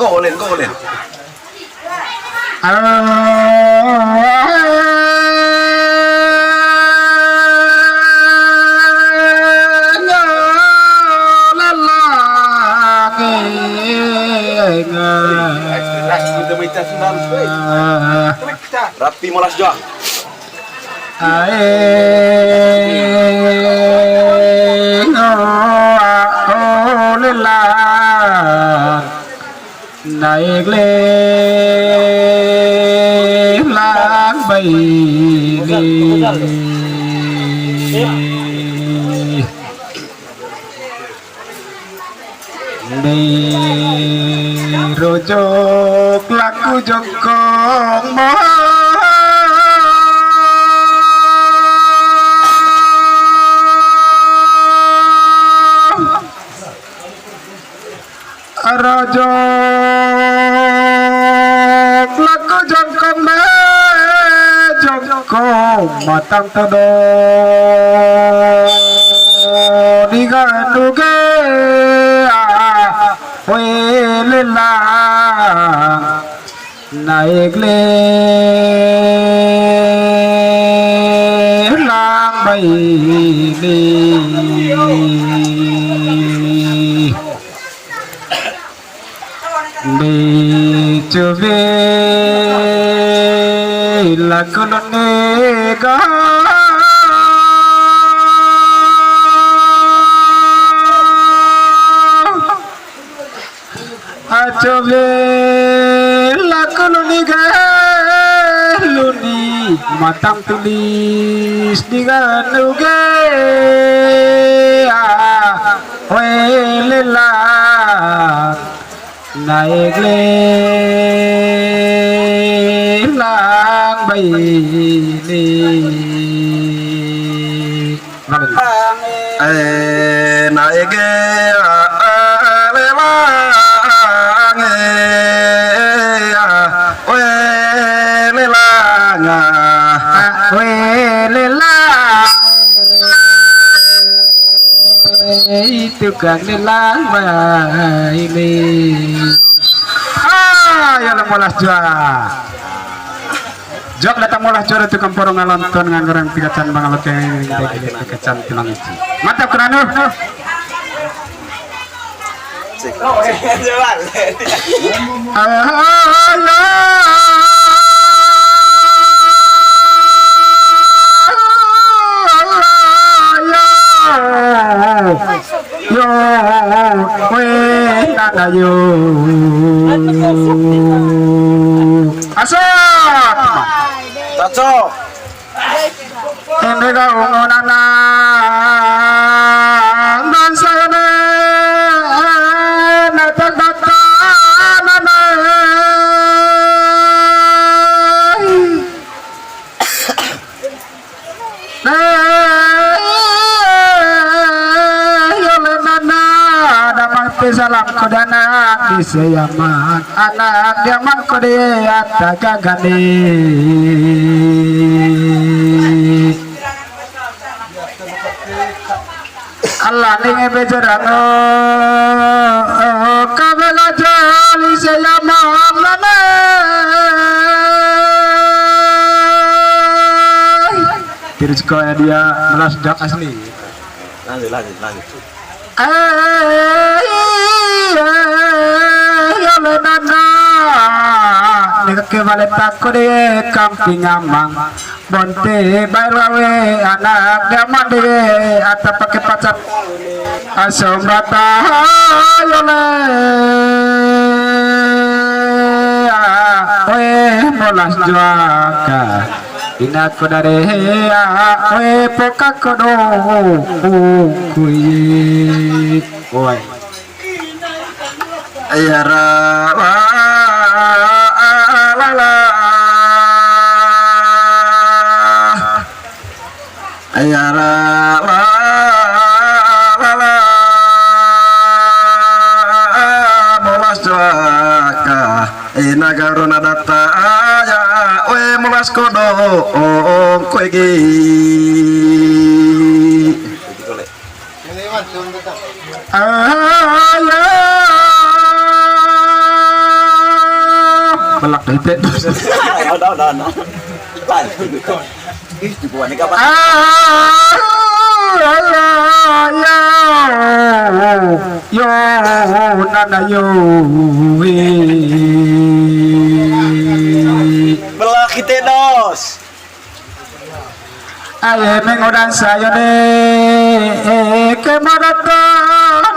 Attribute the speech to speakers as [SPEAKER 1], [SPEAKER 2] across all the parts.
[SPEAKER 1] Golin, golin. Rapi molas doang.
[SPEAKER 2] Naik lên lang bay đi đi rồi chok laku jongkong mo Raja laku jongkong me jongkong matang todo diganuge lelang naik lelang bayi di coba lagu nega coba lagu nega luni matang tulis di ganuge lelang naik lelang bayi
[SPEAKER 1] Naik
[SPEAKER 2] itu kan lelang bayi ya molas juara jok datang molas juara itu kamporong ngalonton nganggarang pikacan bangalok yang pikacan tulang itu mantap kerana yo yo asap
[SPEAKER 1] Taco.
[SPEAKER 2] ini kau nana dan saya natak nana salam kodana disayaman anak diaman kode ataga gani Allah ninge bejarano kabela jali sayaman lana terus kau dia melas dak asli
[SPEAKER 1] Lanjut.
[SPEAKER 2] ke baleta kode kamping amang bonte bailawe anak daman de atap pakai pacat asom rata yole molas juaka ina kodare poka kodo kuyi oi
[SPEAKER 1] Ayara la Ayara la molas juaka nagarona data ya we molas kodo koegi
[SPEAKER 2] talak itu. Yo nana yo
[SPEAKER 3] belah kita dos
[SPEAKER 2] aye mengodan saya ne kemarata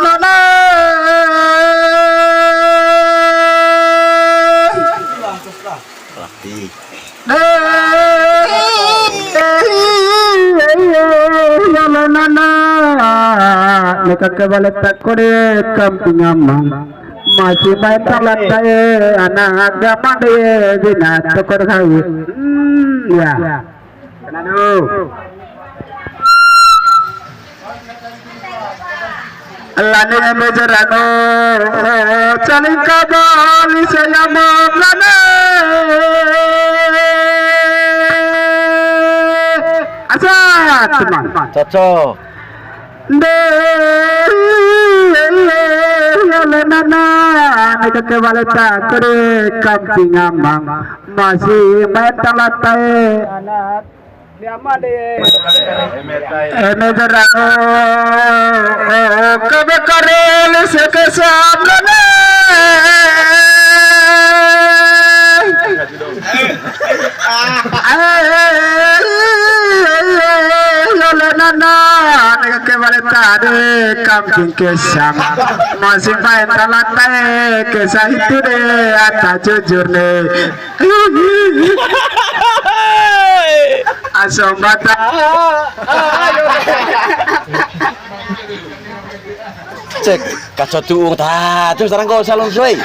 [SPEAKER 2] nana Nakakabalik ko rin camping amang masih main talat tayo anak gaman deh binat tukar kayu ya kenapa lani mejerano caling kabal saya mau lani asal teman
[SPEAKER 3] cocok
[SPEAKER 2] Nakakawalita kore camping amang masih main talat tayo anak Emejarano kabe karel se ke samne nana ke baleta de camping ke sam masih main talate ke sahitu de ata jujur ne asombata
[SPEAKER 3] cek kacau tuung ta terus sekarang kau salon suai